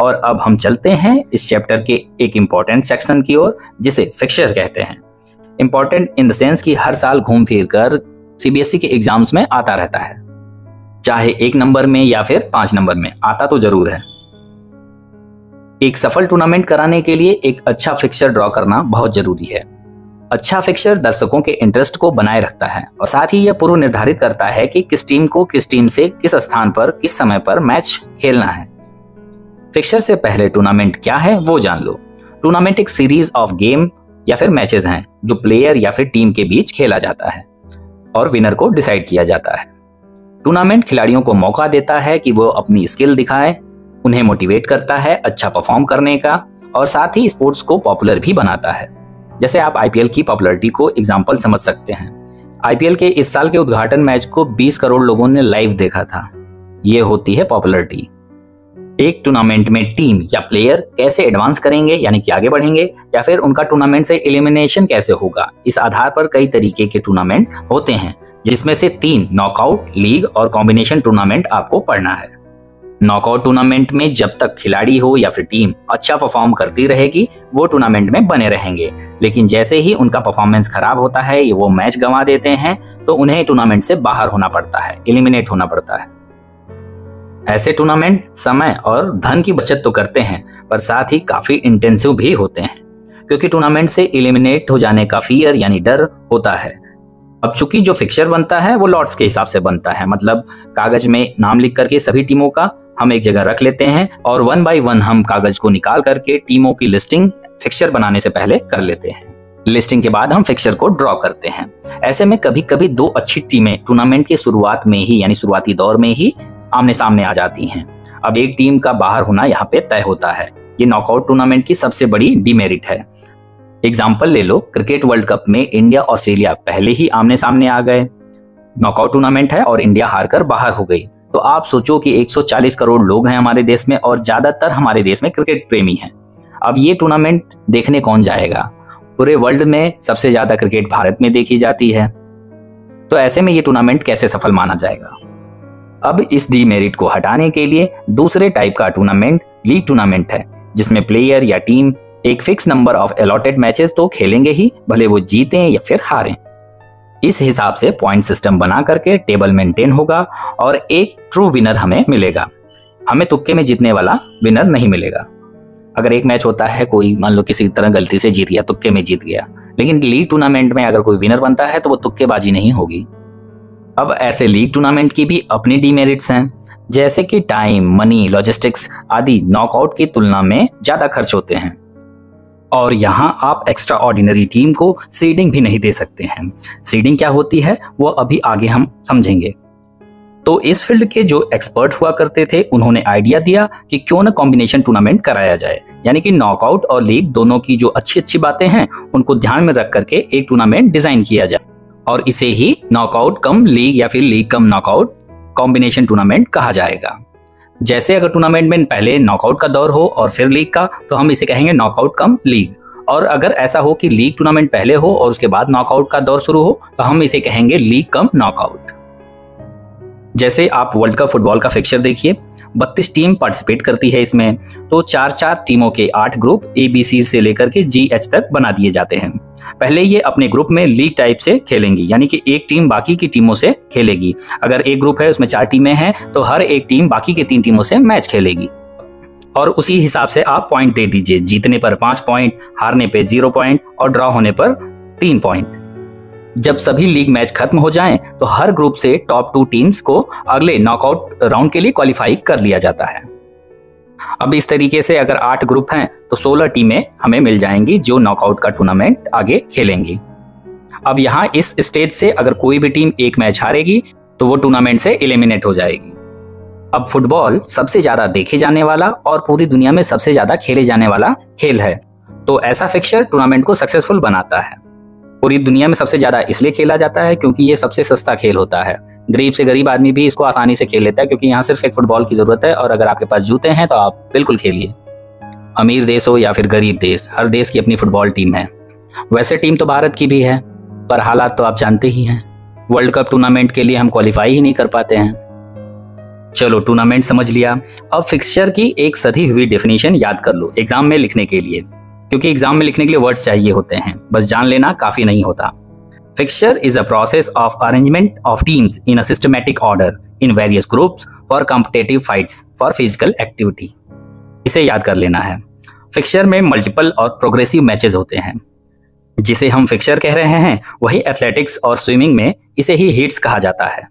और अब हम चलते हैं इस चैप्टर के एक इम्पॉर्टेंट सेक्शन की ओर, जिसे फिक्सचर कहते हैं। इम्पॉर्टेंट इन द सेंस कि हर साल घूम फिर कर सीबीएसई के एग्जाम्स में आता रहता है, चाहे 1 नंबर में या फिर 5 नंबर में, आता तो जरूर है। एक सफल टूर्नामेंट कराने के लिए एक अच्छा फिक्सचर ड्रॉ करना बहुत जरूरी है। अच्छा फिक्सचर दर्शकों के इंटरेस्ट को बनाए रखता है और साथ ही यह पूर्व निर्धारित करता है कि किस टीम को किस टीम से किस स्थान पर किस समय पर मैच खेलना है। फिक्सचर से पहले टूर्नामेंट क्या है वो जान लो। टूर्नामेंट एक सीरीज ऑफ गेम या फिर मैचेस हैं जो प्लेयर या फिर टीम के बीच खेला जाता है और विनर को डिसाइड किया जाता है। टूर्नामेंट खिलाड़ियों को मौका देता है कि वो अपनी स्किल दिखाएं, उन्हें मोटिवेट करता है अच्छा परफॉर्म करने का और साथ ही स्पोर्ट्स को पॉपुलर भी बनाता है। जैसे आप आईपीएल की पॉपुलैरिटी को एग्जांपल समझ सकते हैं। आईपीएल के इस साल के उद्घाटन मैच को 20 करोड़ लोगों ने लाइव देखा था। ये होती है पॉपुलैरिटी। एक टूर्नामेंट में टीम या प्लेयर कैसे एडवांस करेंगे यानी कि आगे बढ़ेंगे या फिर उनका टूर्नामेंट से एलिमिनेशन कैसे होगा, इस आधार पर कई तरीके के टूर्नामेंट होते हैं, जिसमें से 3 नॉकआउट, लीग और कॉम्बिनेशन टूर्नामेंट आपको पढ़ना है। नॉकआउट टूर्नामेंट में जब तक खिलाड़ी हो या फिर टीम अच्छा परफॉर्म करती रहेगी वो टूर्नामेंट में बने रहेंगे, लेकिन जैसे ही उनका परफॉर्मेंस खराब होता है या वो मैच गंवा देते हैं तो उन्हें टूर्नामेंट से बाहर होना पड़ता है, एलिमिनेट होना पड़ता है। ऐसे टूर्नामेंट समय और धन की बचत तो करते हैं पर साथ ही काफी इंटेंसिव भी होते हैं, क्योंकि टूर्नामेंट से एलिमिनेट हो जाने का फियर यानी डर होता है। अब चूंकि जो फिक्सचर बनता है वो लॉट्स के हिसाब से बनता है, मतलब कागज में नाम लिख करके सभी टीमों का हम एक जगह रख लेते हैं और 1 बाय 1 हम कागज को निकाल करके टीमों की लिस्टिंग फिक्सचर बनाने से पहले कर लेते हैं। लिस्टिंग के बाद हम फिक्सचर को ड्रॉ करते हैं। ऐसे में कभी कभी 2 अच्छी टीमें टूर्नामेंट की शुरुआत में ही यानी शुरुआती दौर में ही आमने सामने आ जाती हैं। अब एक टीम का बाहर होना यहाँ पे तय होता है। ये नॉकआउट टूर्नामेंट की सबसे बड़ी डिमेरिट है। एग्जाम्पल ले लो, क्रिकेट वर्ल्ड कप में इंडिया ऑस्ट्रेलिया पहले ही आमने सामने आ गए। नॉकआउट टूर्नामेंट है और इंडिया हारकर बाहर हो गई। तो आप सोचो कि 140 करोड़ लोग हैं हमारे देश में और ज्यादातर हमारे देश में क्रिकेट प्रेमी हैं। अब ये टूर्नामेंट देखने कौन जाएगा? पूरे वर्ल्ड में सबसे ज्यादा क्रिकेट भारत में देखी जाती है, तो ऐसे में ये टूर्नामेंट कैसे सफल माना जाएगा? अब इस डीमेरिट को हटाने के लिए दूसरे टाइप का टूर्नामेंट लीग टूर्नामेंट है, जिसमें प्लेयर या टीम एक fix number of allotted matches तो खेलेंगे ही, भले वो जीतें या फिर हारें। इस हिसाब से पॉइंट सिस्टम बना करके टेबल मेंटेन होगा और एक ट्रू विनर हमें मिलेगा। हमें तुक्के में जीतने वाला विनर नहीं मिलेगा। अगर एक मैच होता है, कोई मान लो किसी तरह गलती से जीत गया, तुक्के में जीत गया, लेकिन लीग टूर्नामेंट में अगर कोई विनर बनता है तो वो तुक्केबाजी नहीं होगी। अब ऐसे लीग टूर्नामेंट की भी अपनी डीमेरिट्स हैं, जैसे कि टाइम, मनी, लॉजिस्टिक्स आदि नॉकआउट की तुलना में ज्यादा खर्च होते हैं और यहाँ आप एक्स्ट्रा ऑर्डिनरी टीम को सीडिंग भी नहीं दे सकते हैं। सीडिंग क्या होती है वो अभी आगे हम समझेंगे। तो इस फील्ड के जो एक्सपर्ट हुआ करते थे उन्होंने आइडिया दिया कि क्यों ना कॉम्बिनेशन टूर्नामेंट कराया जाए, यानी कि नॉकआउट और लीग दोनों की जो अच्छी अच्छी बातें हैं उनको ध्यान में रख करके एक टूर्नामेंट डिजाइन किया जाए और इसे ही नॉकआउट कम लीग या फिर league cum knockout combination tournament कहा जाएगा। जैसे अगर टूर्नामेंट में पहले नॉकआउट का दौर हो और फिर लीग का, तो हम इसे कहेंगे नॉकआउट कम लीग, और अगर ऐसा हो कि लीग टूर्नामेंट पहले हो और उसके बाद नॉकआउट का दौर शुरू हो तो हम इसे कहेंगे लीग कम नॉकआउट। जैसे आप वर्ल्ड कप फुटबॉल का फिक्सचर देखिए, 32 टीम पार्टिसिपेट करती है इसमें, तो 4-4 टीमों के 8 ग्रुप ABC से लेकर के GH तक बना दिए जाते हैं। पहले ये अपने ग्रुप में लीग टाइप से खेलेंगी, यानी कि एक टीम बाकी की टीमों से खेलेगी। अगर एक ग्रुप है उसमें 4 टीमें हैं तो हर एक टीम बाकी के 3 टीमों से मैच खेलेगी और उसी हिसाब से आप पॉइंट दे दीजिए। जीतने पर 5 पॉइंट, हारने पे 0 पॉइंट और ड्रॉ होने पर 3 पॉइंट। जब सभी लीग मैच खत्म हो जाएं तो हर ग्रुप से टॉप 2 टीम्स को अगले नॉकआउट राउंड के लिए क्वालिफाई कर लिया जाता है। अब इस तरीके से अगर 8 ग्रुप हैं तो 16 टीमें हमें मिल जाएंगी जो नॉकआउट का टूर्नामेंट आगे खेलेंगी। अब यहाँ इस स्टेज से अगर कोई भी टीम एक मैच हारेगी तो वो टूर्नामेंट से एलिमिनेट हो जाएगी। अब फुटबॉल सबसे ज्यादा देखे जाने वाला और पूरी दुनिया में सबसे ज्यादा खेले जाने वाला खेल है, तो ऐसा फिक्सचर टूर्नामेंट को सक्सेसफुल बनाता है। पूरी दुनिया में सबसे ज्यादा इसलिए खेला जाता है क्योंकि ये सबसे सस्ता खेल होता है। गरीब से गरीब आदमी भी इसको आसानी से खेल लेता है क्योंकि यहाँ सिर्फ एक फुटबॉल की जरूरत है और अगर आपके पास जूते हैं तो आप बिल्कुल खेलिए। अमीर देश हो या फिर गरीब देश, हर देश की अपनी फुटबॉल टीम है। वैसे टीम तो भारत की भी है, पर हालात तो आप जानते ही हैं, वर्ल्ड कप टूर्नामेंट के लिए हम क्वालिफाई ही नहीं कर पाते हैं। चलो टूर्नामेंट समझ लिया। अब फिक्सचर की एक सधी हुई डेफिनेशन याद कर लो एग्जाम में लिखने के लिए, क्योंकि एग्जाम में लिखने के लिए वर्ड्स चाहिए होते हैं, बस जान लेना काफी नहीं होता। Fixture is a process of arrangement of teams in a systematic order in various groups for competitive fights for physical activity. इसे याद कर लेना है। फिक्सचर में मल्टीपल और प्रोग्रेसिव मैचेस होते हैं। जिसे हम फिक्सचर कह रहे हैं वही एथलेटिक्स और स्विमिंग में इसे ही हीट्स कहा जाता है।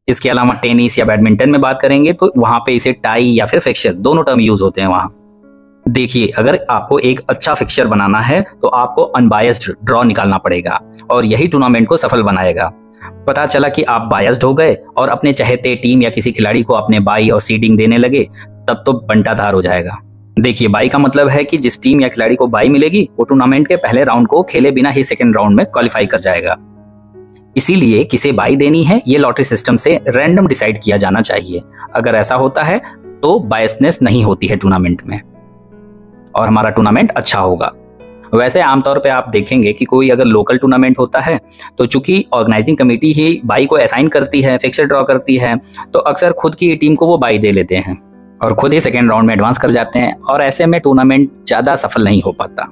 इसके अलावा टेनिस या बैडमिंटन में बात करेंगे तो वहां पे इसे टाई या फिर फिक्सचर दोनों टर्म यूज होते हैं वहां। देखिए, अगर आपको एक अच्छा फिक्सचर बनाना है तो आपको अनबायस्ड ड्रॉ निकालना पड़ेगा और यही टूर्नामेंट को सफल बनाएगा। पता चला कि आप बायस्ड हो गए और अपने चहेते टीम या किसी खिलाड़ी को अपने बाई और सीडिंग देने लगे, तब तो बंटाधार हो जाएगा। देखिए, बाई का मतलब है कि जिस टीम या खिलाड़ी को बाई मिलेगी वो टूर्नामेंट के पहले राउंड को खेले बिना ही सेकंड राउंड में क्वालिफाई कर जाएगा। इसीलिए किसे बाई देनी है ये लॉटरी सिस्टम से रैंडम डिसाइड किया जाना चाहिए। अगर ऐसा होता है तो बायसनेस नहीं होती है टूर्नामेंट में और हमारा टूर्नामेंट अच्छा होगा। वैसे आमतौर पे आप देखेंगे कि कोई अगर लोकल टूर्नामेंट होता है तो चूंकि ऑर्गेनाइजिंग कमेटी ही बाई को असाइन करती है, फिक्सर ड्रॉ करती है, तो अक्सर खुद की टीम को वो बाई दे लेते हैं और खुद ही सेकेंड राउंड में एडवांस कर जाते हैं और ऐसे में टूर्नामेंट ज्यादा सफल नहीं हो पाता।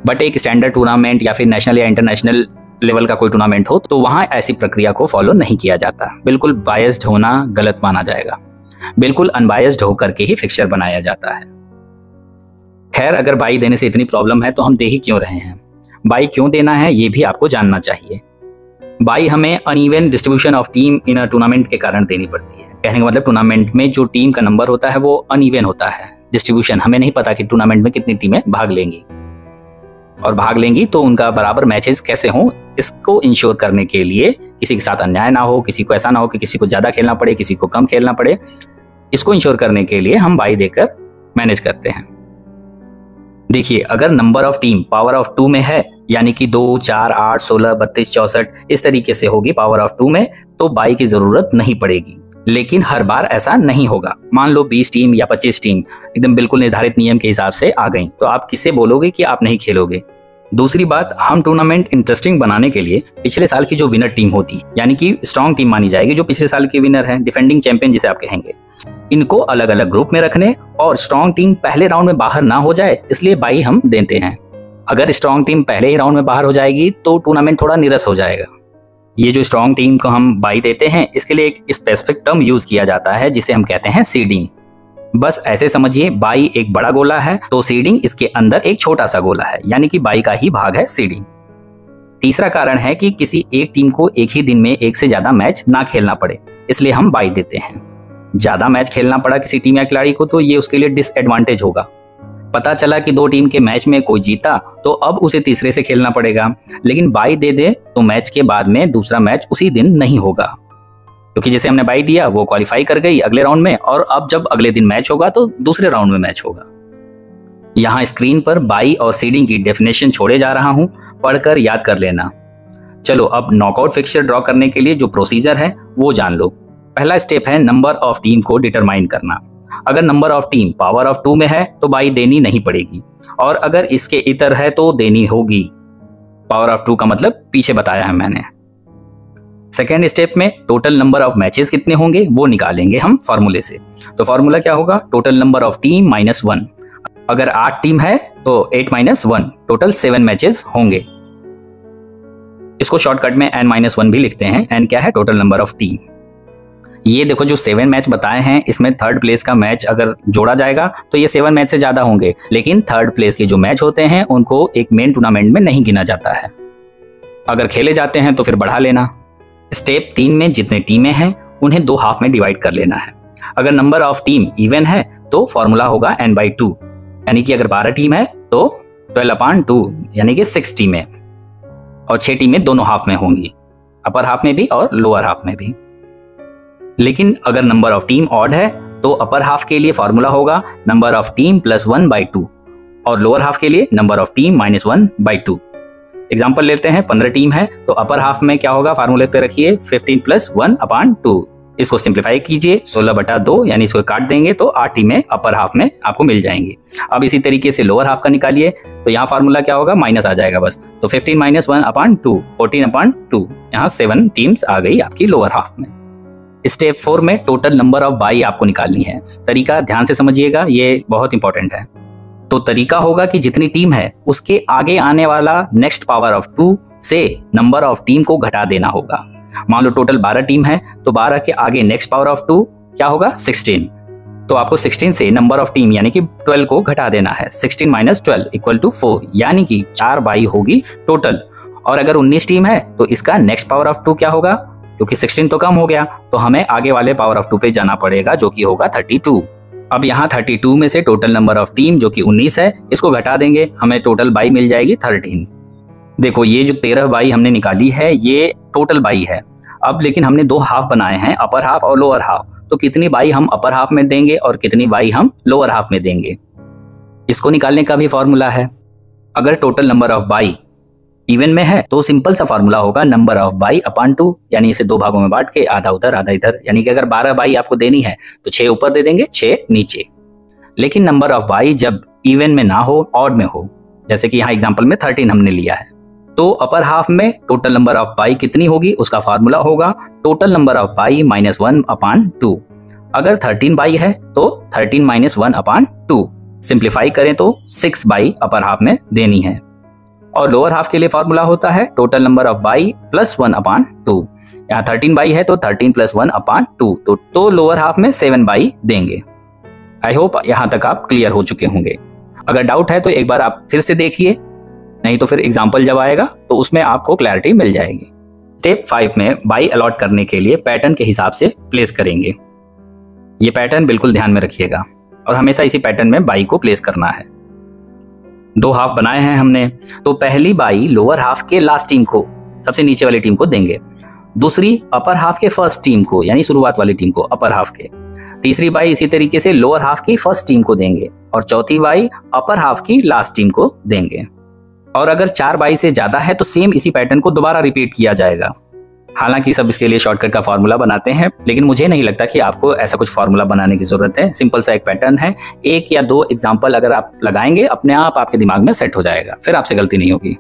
बट एक स्टैंडर्ड टूर्नामेंट या फिर नेशनल या इंटरनेशनल लेवल का कोई टूर्नामेंट हो तो वहां ऐसी प्रक्रिया को फॉलो नहीं किया जाता। बिल्कुल बायस्ड होना गलत माना जाएगा। बिल्कुल अनबायस्ड होकर के ही फिक्सचर बनाया जाता है। खैर, अगर बाई देने से इतनी प्रॉब्लम है तो हम दे ही क्यों रहे हैं? बाई क्यों देना है ये भी आपको जानना चाहिए। बाई हमें uneven distribution of team in a tournament के कारण देनी पड़ती है। कहने का मतलब टूर्नामेंट में जो टीम का नंबर होता है वो अनइवन होता है। डिस्ट्रीब्यूशन, हमें नहीं पता कि टूर्नामेंट में कितनी टीमें भाग लेंगी और भाग लेंगी तो उनका बराबर मैचेस कैसे हों, इसको इंश्योर करने के लिए किसी के साथ अन्याय ना हो, किसी को ऐसा ना हो कि किसी को ज्यादा खेलना पड़े, किसी को कम खेलना पड़े। इसको इंश्योर करने के लिए हम बाई देकर मैनेज करते हैं। देखिए, अगर number of team power of 2 में है, यानी कि 2, 4, 8, 16, 32, 64 इस तरीके से होगी पावर ऑफ 2 में, तो बाई की जरूरत नहीं पड़ेगी। लेकिन हर बार ऐसा नहीं होगा। मान लो 20 टीम या 25 टीम एकदम बिल्कुल निर्धारित नियम के हिसाब से आ गई, तो आप किससे बोलोगे कि आप नहीं खेलोगे? दूसरी बात, हम टूर्नामेंट इंटरेस्टिंग बनाने के लिए पिछले साल की जो विनर टीम होती, यानी कि स्ट्रॉन्ग टीम मानी जाएगी, जो पिछले साल की विनर है, डिफेंडिंग चैंपियन जिसे आप कहेंगे, इनको अलग अलग ग्रुप में रखने और स्ट्रॉन्ग टीम पहले राउंड में बाहर ना हो जाए इसलिए बाई हम देते हैं। अगर स्ट्रॉन्ग टीम पहले ही राउंड में बाहर हो जाएगी तो टूर्नामेंट थोड़ा नीरस हो जाएगा। ये जो स्ट्रॉन्ग टीम को हम बाई देते हैं इसके लिए एक स्पेसिफिक टर्म यूज किया जाता है जिसे हम कहते हैं सीडिंग। बस ऐसे समझिए, बाई एक बड़ा गोला है तो सीडिंग इसके अंदर एक छोटा सा गोला है, यानी कि बाई का ही भाग है सीडिंग। तीसरा कारण है कि किसी एक टीम को एक ही दिन में एक से ज्यादा मैच ना खेलना पड़े, इसलिए हम बाई देते हैं। ज्यादा मैच खेलना पड़ा किसी टीम या खिलाड़ी को तो ये उसके लिए डिसएडवांटेज होगा। पता चला कि 2 टीम के मैच में कोई जीता तो अब उसे तीसरे से खेलना पड़ेगा, लेकिन बाई दे दे तो मैच के बाद में दूसरा मैच उसी दिन नहीं होगा, क्योंकि जैसे हमने बाई दिया वो क्वालिफाई कर गई अगले राउंड में, और अब जब अगले दिन मैच होगा तो दूसरे राउंड में मैच होगा। यहाँ स्क्रीन पर बाई और सीडिंग की डेफिनेशन छोड़े जा रहा हूं, पढ़कर याद कर लेना। चलो अब नॉकआउट फिक्सचर ड्रॉ करने के लिए जो प्रोसीजर है वो जान लो। पहला स्टेप है नंबर ऑफ टीम को डिटरमाइन करना। अगर number of team power of 2 में है तो बाई देनी नहीं पड़ेगी, और अगर इसके इतर है तो देनी होगी। पावर ऑफ 2 का मतलब पीछे बताया है मैंने। सेकेंड स्टेप में टोटल नंबर ऑफ मैचेस कितने होंगे वो निकालेंगे हम फॉर्मूले से। तो फॉर्मूला क्या होगा? Total number of team minus 1। अगर 8 टीम है तो 8 माइनस 1, टोटल 7 मैचेस होंगे। इसको शॉर्टकट में n-1 भी लिखते हैं। n क्या है? Total number of team. ये देखो जो 7 मैच बताए हैं इसमें थर्ड प्लेस का मैच अगर जोड़ा जाएगा तो ये 7 मैच से ज्यादा होंगे, लेकिन थर्ड प्लेस के जो मैच होते हैं उनको एक मेन टूर्नामेंट में नहीं गिना जाता है। अगर खेले जाते हैं तो फिर बढ़ा लेना। स्टेप 3 में जितने टीमें हैं उन्हें 2 हाफ में डिवाइड कर लेना है। अगर नंबर ऑफ टीम इवन है तो फॉर्मूला होगा n/2, यानी कि अगर 12 टीम है तो 12/2 यानी कि 6 टीमें, और 6 टीमें दोनों हाफ में होंगी, अपर हाफ में भी और लोअर हाफ में भी। लेकिन अगर नंबर ऑफ टीम ऑड है तो अपर हाफ के लिए फॉर्मूला होगा नंबर ऑफ टीम प्लस 1/2, और लोअर हाफ के लिए number of team minus 1/2। Example लेते हैं, 15 टीम है तो अपर हाफ में क्या होगा? फार्मूले पे रखिए 15 + 1/2। इसको सिंप्लीफाई कीजिए 16/2, यानी इसको काट देंगे तो 8 टीमें अपर हाफ में आपको मिल जाएंगी। अब इसी तरीके से लोअर हाफ का निकालिए तो यहाँ फार्मूला क्या होगा? माइनस आ जाएगा बस, तो 15 - 1/2 14/2, यहाँ 7 टीम्स आ गई आपकी लोअर हाफ में। स्टेप 4 में टोटल नंबर ऑफ बाई आपको निकालनी है। तरीका ध्यान से समझिएगा, ये बहुत इंपॉर्टेंट है। तो तरीका होगा कि जितनी टीम है उसके आगे आने वाला नेक्स्ट पावर ऑफ 2 से नंबर ऑफ टीम को घटा देना होगा। मान लो टोटल 12 टीम है, तो 12 के आगे नेक्स्ट पावर ऑफ 2 क्या होगा 16। तो आपको 16 से नंबर ऑफ टीम यानी कि 12 को घटा देना है। 16 माइनस 12 इक्वल टू 4, यानी कि 4 बाई होगी टोटल। और अगर 19 टीम है तो इसका नेक्स्ट पावर ऑफ 2 क्या होगा, क्योंकि 16 तो कम हो गया तो हमें आगे वाले पावर ऑफ 2 पे जाना पड़ेगा, जो कि होगा 32। अब यहाँ 32 में से टोटल नंबर ऑफ टीम जो कि 19 है इसको घटा देंगे, हमें टोटल बाई मिल जाएगी 13। देखो ये जो 13 बाई हमने निकाली है ये टोटल बाई है। अब लेकिन हमने 2 हाफ बनाए हैं, अपर हाफ और लोअर हाफ, तो कितनी बाई हम अपर हाफ में देंगे और कितनी बाई हम लोअर हाफ में देंगे, इसको निकालने का भी फॉर्मूला है। अगर total number of by E one में है तो सिंपल सा फॉर्मूला होगा नंबर ऑफ बाई अपॉन 2, यानी इसे 2 भागों में बांट के आधा उधर आधा इधर, यानी कि अगर 12 बाई आपको देनी है तो 6 ऊपर दे देंगे 6 नीचे। लेकिन नंबर ऑफ बाई जब इवन में ना हो, ऑड में हो, जैसे कि यहाँ एग्जांपल में 13 हमने लिया है, तो अपर हाफ में टोटल नंबर ऑफ बाई कितनी होगी उसका फॉर्मूला होगा total number of by minus 1 upon 2। अगर 13 बाई है तो 13 माइनस 1 अपॉन 2, सिंप्लीफाई करें तो 6 बाई अपर हाफ में देनी है। और लोअर हाफ के लिए फॉर्मूला होता है total number of by plus 1 upon 2। यहाँ 13 बाई है तो 13 प्लस 1 अपॉन 2, तो लोअर हाफ में 7 बाई देंगे। आई होप यहाँ तक आप क्लियर हो चुके होंगे। अगर डाउट है तो एक बार आप फिर से देखिए, नहीं तो फिर एग्जाम्पल जब आएगा तो उसमें आपको क्लैरिटी मिल जाएगी। स्टेप 5 में बाई अलॉट करने के लिए पैटर्न के हिसाब से प्लेस करेंगे। ये पैटर्न बिल्कुल ध्यान में रखिएगा और हमेशा इसी पैटर्न में बाई को प्लेस करना है। 2 हाफ बनाए हैं हमने, तो पहली बाई लोअर हाफ के लास्ट टीम को, सबसे नीचे वाली टीम को देंगे। दूसरी अपर हाफ के फर्स्ट टीम को, यानी शुरुआत वाली टीम को, अपर हाफ के। तीसरी बाई इसी तरीके से लोअर हाफ की फर्स्ट टीम को देंगे और चौथी बाई अपर हाफ की लास्ट टीम को देंगे। और अगर 4 बाई से ज्यादा है तो सेम इसी पैटर्न को दोबारा रिपीट किया जाएगा। हालांकि सब इसके लिए शॉर्टकट का फॉर्मूला बनाते हैं, लेकिन मुझे नहीं लगता कि आपको ऐसा कुछ फॉर्मूला बनाने की जरूरत है। सिंपल सा एक पैटर्न है, 1 या 2 एग्जांपल अगर आप लगाएंगे अपने आप आपके दिमाग में सेट हो जाएगा, फिर आपसे गलती नहीं होगी।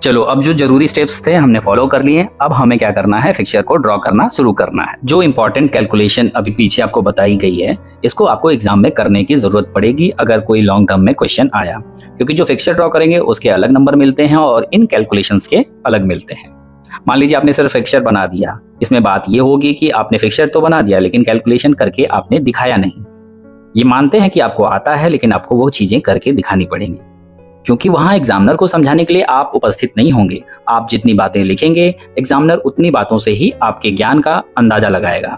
चलो अब जो जरूरी स्टेप्स थे हमने फॉलो कर लिए, अब हमें क्या करना है, फिक्सचर को ड्रॉ करना शुरू करना है। जो इंपॉर्टेंट कैलकुलेशन अभी पीछे आपको बताई गई है इसको आपको एग्जाम में करने की जरूरत पड़ेगी अगर कोई लॉन्ग टर्म में क्वेश्चन आया, क्योंकि जो फिक्सचर ड्रॉ करेंगे उसके अलग नंबर मिलते हैं और इन कैलकुलेशंस के अलग मिलते हैं। मान लीजिए आपने सिर्फ फिक्सचर बना दिया, इसमें बात ये होगी कि आपने फिक्सचर तो बना दिया लेकिन कैलकुलेशन करके आपने दिखाया नहीं। ये मानते हैं कि आपको आता है लेकिन आपको वो चीजें करके दिखानी पड़ेंगी, क्योंकि वहां एग्जामिनर को समझाने के लिए आप उपस्थित नहीं होंगे। आप जितनी बातें लिखेंगे एग्जामिनर उतनी बातों से ही आपके ज्ञान का अंदाजा लगाएगा।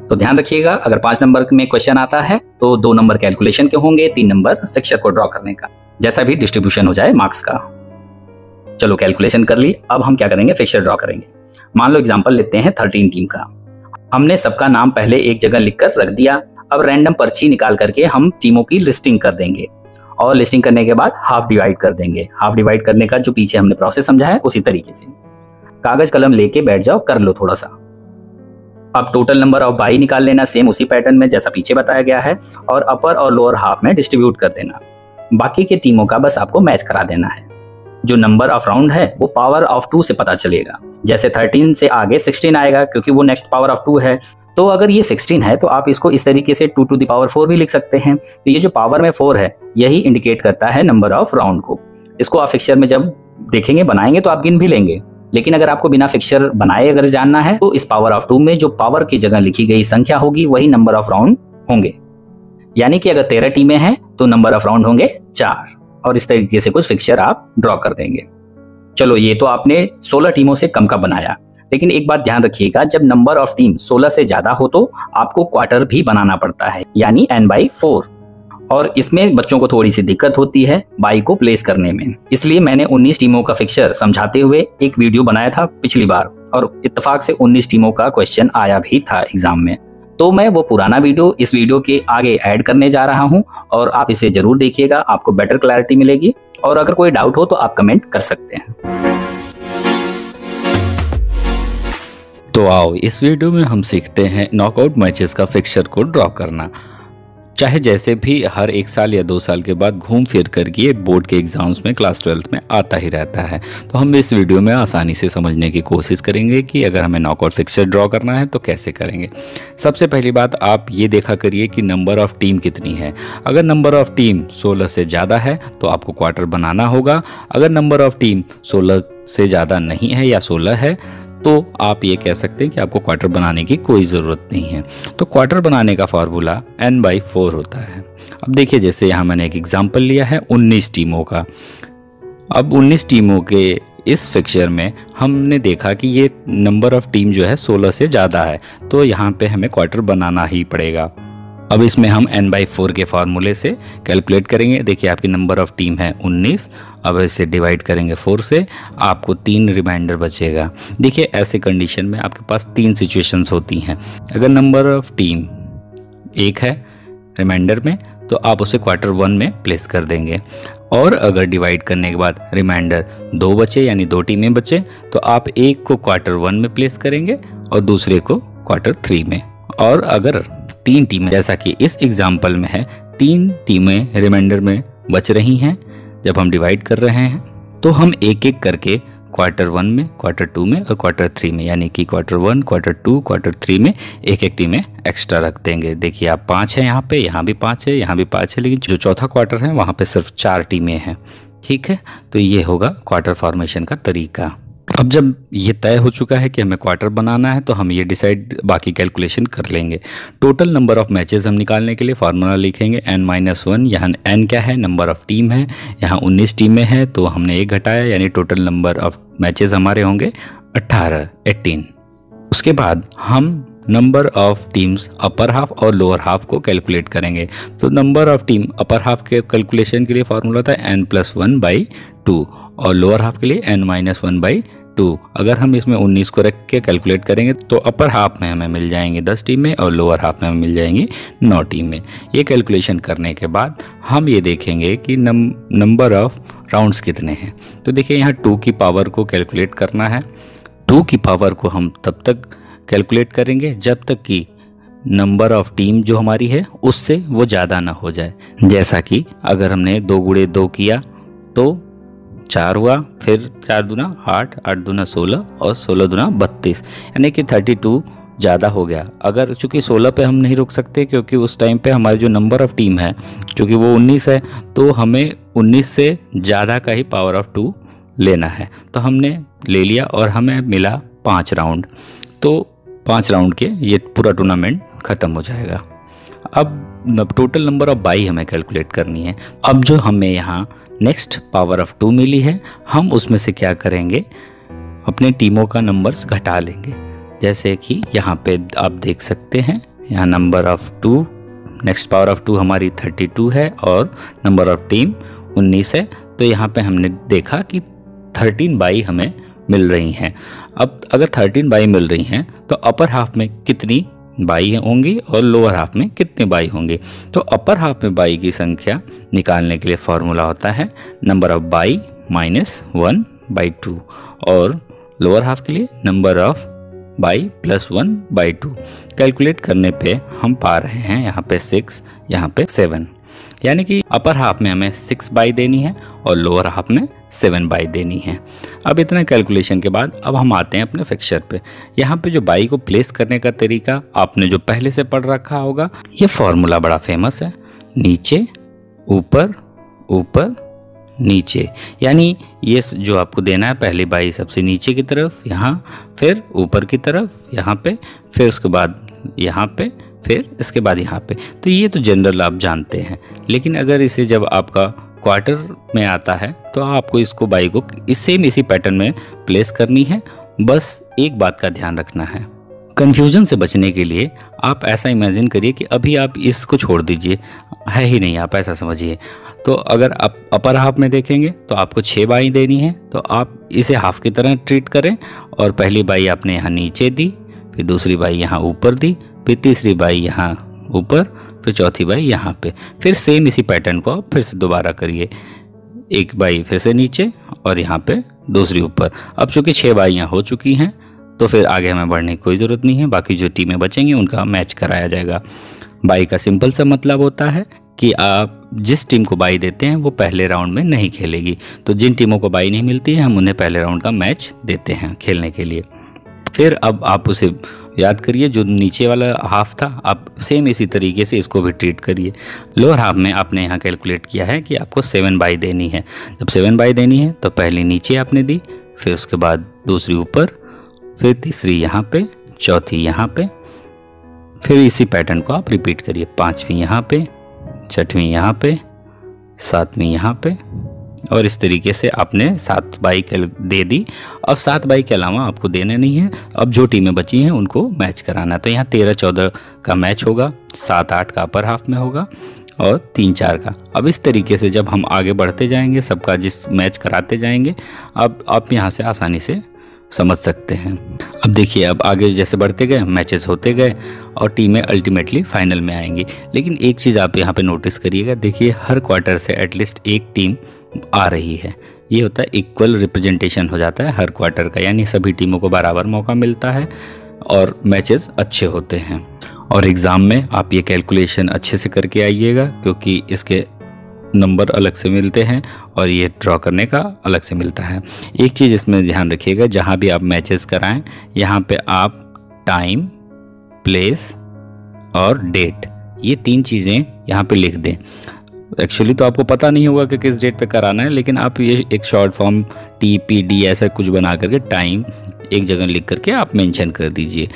तो ध्यान रखिएगा, अगर 5 नंबर में क्वेश्चन आता है तो 2 नंबर कैलकुलेशन के होंगे, 3 नंबर फिक्सचर को ड्रॉ करने का, जैसा भी डिस्ट्रीब्यूशन हो जाए मार्क्स का। चलो कैलकुलेशन कर ली, अब हम क्या करेंगे, फिक्सचर ड्रॉ करेंगे। मान लो एग्जांपल लेते हैं 13 टीम का। हमने सबका नाम पहले एक जगह लिखकर रख दिया। अब रैंडम पर्ची निकाल करके हम टीमों की लिस्टिंग कर देंगे और लिस्टिंग करने के बाद हाफ डिवाइड कर देंगे। हाफ डिवाइड करने का जो पीछे हमने प्रोसेस समझा है उसी तरीके से कागज कलम लेके बैठ जाओ, कर लो थोड़ा सा। अब टोटल नंबर ऑफ बाई निकाल लेना, सेम उसी पैटर्न में जैसा पीछे बताया गया है, और अपर और लोअर हाफ में डिस्ट्रीब्यूट कर देना। बाकी के टीमों का बस आपको मैच करा देना है। जो नंबर ऑफ राउंड है वो पावर ऑफ 2 से पता चलेगा। जैसे 13 से आगे 16 आएगा क्योंकि वो नेक्स्ट पावर ऑफ 2 है। तो अगर ये 16 है तो आप इसको इस तरीके से 2 to the power 4 भी लिख सकते हैं। तो ये जो पावर में 4 है यही इंडिकेट करता है नंबर ऑफ राउंड को। इसको आप फिक्सचर में जब देखेंगे बनाएंगे तो आप गिन भी लेंगे, लेकिन अगर आपको बिना फिक्सचर बनाए अगर जानना है तो इस पावर ऑफ 2 में जो पावर की जगह लिखी गई संख्या होगी वही नंबर ऑफ राउंड होंगे। यानी कि अगर 13 टीमें हैं तो नंबर ऑफ राउंड होंगे 4, और इस तरीके से कुछ फिक्सचर आप ड्रॉ कर देंगे। चलो ये तो आपने 16 टीमों से कम का बनाया, लेकिन एक बात ध्यान रखिएगा, जब नंबर ऑफ टीम 16 से ज्यादा हो तो आपको क्वार्टर भी बनाना पड़ता है, यानी n/4। और इसमें बच्चों को थोड़ी सी दिक्कत होती है बाई को प्लेस करने में, इसलिए मैंने 19 टीमों का फिक्सचर समझाते हुए एक वीडियो बनाया था पिछली बार, और इत्तेफाक से 19 टीमों का क्वेश्चन आया भी था एग्जाम में। तो मैं वो पुराना वीडियो इस वीडियो के आगे ऐड करने जा रहा हूं और आप इसे जरूर देखिएगा, आपको बेटर क्लैरिटी मिलेगी। और अगर कोई डाउट हो तो आप कमेंट कर सकते हैं। तो आओ इस वीडियो में हम सीखते हैं नॉकआउट मैचेस का फिक्सचर को ड्रॉ करना। चाहे जैसे भी हर 1 साल या 2 साल के बाद घूम फिर कर ये बोर्ड के एग्ज़ाम्स में क्लास 12th में आता ही रहता है। तो हम इस वीडियो में आसानी से समझने की कोशिश करेंगे कि अगर हमें नॉकआउट फिक्सचर ड्रॉ करना है तो कैसे करेंगे। सबसे पहली बात आप ये देखा करिए कि नंबर ऑफ़ टीम कितनी है। अगर नंबर ऑफ़ टीम 16 से ज़्यादा है तो आपको क्वार्टर बनाना होगा। अगर नंबर ऑफ़ टीम 16 से ज़्यादा नहीं है या 16 है तो आप ये कह सकते हैं कि आपको क्वार्टर बनाने की कोई ज़रूरत नहीं है। तो क्वार्टर बनाने का फार्मूला n/4 होता है। अब देखिए, जैसे यहाँ मैंने एक एग्जांपल लिया है 19 टीमों का। अब 19 टीमों के इस फिक्चर में हमने देखा कि ये नंबर ऑफ़ टीम जो है 16 से ज़्यादा है, तो यहाँ पे हमें क्वार्टर बनाना ही पड़ेगा। अब इसमें हम n/4 के फार्मूले से कैलकुलेट करेंगे। देखिए, आपकी नंबर ऑफ़ टीम है 19। अब इसे डिवाइड करेंगे 4 से, आपको 3 रिमाइंडर बचेगा। देखिए, ऐसे कंडीशन में आपके पास 3 सिचुएशंस होती हैं। अगर नंबर ऑफ़ टीम 1 है रिमाइंडर में तो आप उसे क्वार्टर 1 में प्लेस कर देंगे, और अगर डिवाइड करने के बाद रिमाइंडर 2 बचे यानी 2 टीमें बचे तो आप एक को क्वार्टर 1 में प्लेस करेंगे और दूसरे को क्वार्टर 3 में। और अगर 3 टीमें, जैसा कि इस एग्जाम्पल में है, 3 टीमें रिमाइंडर में बच रही हैं, जब हम डिवाइड कर रहे हैं तो हम एक एक करके क्वार्टर 1 में, क्वार्टर 2 में और क्वार्टर 3 में, यानी कि क्वार्टर 1, क्वार्टर 2, क्वार्टर 3 में एक एक टीमें एक्स्ट्रा रख देंगे। देखिए, आप 5 है यहाँ पे, यहाँ भी 5 है, यहाँ भी 5 है, लेकिन जो चौथा क्वार्टर है वहाँ पे सिर्फ 4 टीमें हैं। ठीक है, तो ये होगा क्वार्टर फॉर्मेशन का तरीका। अब जब ये तय हो चुका है कि हमें क्वार्टर बनाना है तो हम ये डिसाइड बाकी कैलकुलेशन कर लेंगे। टोटल नंबर ऑफ़ मैचेस हम निकालने के लिए फार्मूला लिखेंगे n-1। यहाँ n क्या है, नंबर ऑफ़ टीम है। यहाँ 19 टीमें हैं तो हमने 1 घटाया, यानी टोटल नंबर ऑफ़ मैचेस हमारे होंगे 18। उसके बाद हम number of teams upper half और लोअर हाफ को कैलकुलेट करेंगे। तो number of team upper half के कैलकुलेशन के लिए फार्मूला था n+1/2 और लोअर हाफ के लिए n-1/2। अगर हम इसमें 19 को रख के कैलकुलेट करेंगे तो अपर हाफ में हमें मिल जाएंगे 10 टीमें और लोअर हाफ में हमें मिल जाएंगी 9 टीमें। ये कैलकुलेशन करने के बाद हम ये देखेंगे कि नंबर ऑफ़ राउंड्स कितने हैं। तो देखिए, यहाँ 2 की पावर को कैलकुलेट करना है। 2 की पावर को हम तब तक कैलकुलेट करेंगे जब तक कि नंबर ऑफ़ टीम जो हमारी है उससे वो ज़्यादा ना हो जाए। जैसा कि अगर हमने 2 × 2 किया तो 4 हुआ, फिर 4 दूना 8, 8 दूना 16 और 16 दूना 32, यानी कि 32 ज़्यादा हो गया। अगर चूँकि 16 पे हम नहीं रुक सकते क्योंकि उस टाइम पे हमारी जो नंबर ऑफ़ टीम है चूँकि वो 19 है, तो हमें 19 से ज़्यादा का ही पावर ऑफ़ 2 लेना है। तो हमने ले लिया और हमें मिला 5 राउंड। तो 5 राउंड के ये पूरा टूर्नामेंट ख़त्म हो जाएगा। अब टोटल नंबर ऑफ़ बाई हमें कैलकुलेट करनी है। अब जो हमें यहाँ नेक्स्ट पावर ऑफ़ 2 मिली है, हम उसमें से क्या करेंगे, अपने टीमों का नंबर्स घटा लेंगे। जैसे कि यहाँ पे आप देख सकते हैं, यहाँ number of 2, next power of 2 हमारी 32 है और नंबर ऑफ़ टीम 19 है। तो यहाँ पे हमने देखा कि 13 बाई हमें मिल रही हैं। अब अगर 13 बाई मिल रही हैं तो अपर हाफ में कितनी बाई होंगी और लोअर हाफ में कितने बाई होंगे। तो अपर हाफ में बाई की संख्या निकालने के लिए फार्मूला होता है नंबर ऑफ़ बाई -1/2 और लोअर हाफ के लिए नंबर ऑफ़ बाई +1/2। कैलकुलेट करने पे हम पा रहे हैं यहाँ पे 6, यहाँ पे 7, यानी कि अपर हाफ में हमें 6 बाई देनी है और लोअर हाफ में 7 बाई देनी है। अब इतना कैलकुलेशन के बाद अब हम आते हैं अपने फिक्सचर पे। यहाँ पे जो बाई को प्लेस करने का तरीका आपने जो पहले से पढ़ रखा होगा, ये फॉर्मूला बड़ा फेमस है, नीचे ऊपर ऊपर नीचे, यानी ये जो आपको देना है, पहली बाई सबसे नीचे की तरफ यहाँ, फिर ऊपर की तरफ यहाँ पे, फिर उसके बाद यहाँ पे, फिर इसके बाद यहाँ पे। तो ये तो जनरल आप जानते हैं, लेकिन अगर इसे जब आपका क्वार्टर में आता है तो आपको इसको बाई को इसी पैटर्न में प्लेस करनी है। बस एक बात का ध्यान रखना है, कन्फ्यूजन से बचने के लिए आप ऐसा इमेजिन करिए कि अभी आप इसको छोड़ दीजिए, है ही नहीं, आप ऐसा समझिए। तो अगर आप अपर हाफ में देखेंगे तो आपको 6 बाई देनी है, तो आप इसे हाफ की तरह ट्रीट करें और पहली बाई आपने यहाँ नीचे दी, फिर दूसरी बाई यहाँ ऊपर दी, फिर तीसरी बाई यहाँ ऊपर, फिर चौथी बाई यहाँ पे। फिर सेम इसी पैटर्न को फिर से दोबारा करिए, एक बाई फिर से नीचे और यहाँ पे दूसरी ऊपर। अब चूँकि 6 बाइयाँ हो चुकी हैं तो फिर आगे हमें बढ़ने की कोई ज़रूरत नहीं है, बाकी जो टीमें बचेंगी उनका मैच कराया जाएगा। बाई का सिंपल सा मतलब होता है कि आप जिस टीम को बाई देते हैं वो पहले राउंड में नहीं खेलेगी। तो जिन टीमों को बाई नहीं मिलती है हम उन्हें पहले राउंड का मैच देते हैं खेलने के लिए। फिर अब आप उसे याद करिए, जो नीचे वाला हाफ था आप सेम इसी तरीके से इसको भी ट्रीट करिए। लोअर हाफ में आपने यहाँ कैलकुलेट किया है कि आपको 7 बाई देनी है। जब 7 बाई देनी है तो पहली नीचे आपने दी, फिर उसके बाद दूसरी ऊपर, फिर तीसरी यहाँ पे, चौथी यहाँ पे, फिर इसी पैटर्न को आप रिपीट करिए। 5वीं यहाँ पे, 6वीं यहाँ पे, 7वीं यहाँ पे, और इस तरीके से आपने 7 बाई दे दी। अब 7 बाई के अलावा आपको देने नहीं है। अब जो टीमें बची हैं उनको मैच कराना है। तो यहाँ 13-14 का मैच होगा, 7-8 का अपर हाफ में होगा और 3-4 का। अब इस तरीके से जब हम आगे बढ़ते जाएंगे, सबका जिस मैच कराते जाएंगे, अब आप यहाँ से आसानी से समझ सकते हैं। अब देखिए, अब आगे जैसे बढ़ते गए मैचेस होते गए और टीमें अल्टीमेटली फाइनल में आएंगी। लेकिन एक चीज़ आप यहाँ पे नोटिस करिएगा, देखिए हर क्वार्टर से एटलीस्ट एक टीम आ रही है। ये होता है इक्वल रिप्रेजेंटेशन हो जाता है हर क्वार्टर का, यानी सभी टीमों को बराबर मौका मिलता है और मैचेस अच्छे होते हैं। और एग्ज़ाम में आप ये कैलकुलेशन अच्छे से करके आइएगा, क्योंकि इसके नंबर अलग से मिलते हैं और ये ड्रॉ करने का अलग से मिलता है। एक चीज़ इसमें ध्यान रखिएगा, जहाँ भी आप मैचेस कराएं यहाँ पे आप टाइम, प्लेस और डेट, ये 3 चीज़ें यहाँ पे लिख दें। एक्चुअली तो आपको पता नहीं होगा कि किस डेट पे कराना है, लेकिन आप ये एक शॉर्ट फॉर्म TPD ऐसा कुछ बना करके टाइम एक जगह लिख करके आप मेंशन कर दीजिए,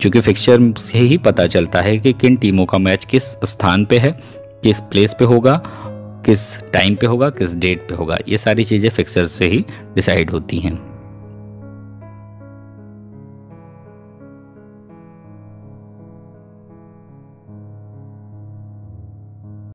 क्योंकि फिक्सचर से ही पता चलता है कि किन टीमों का मैच किस स्थान पे है, किस प्लेस पे होगा, किस टाइम पे होगा, किस डेट पे होगा। ये सारी चीज़ें फिक्सर से ही डिसाइड होती हैं।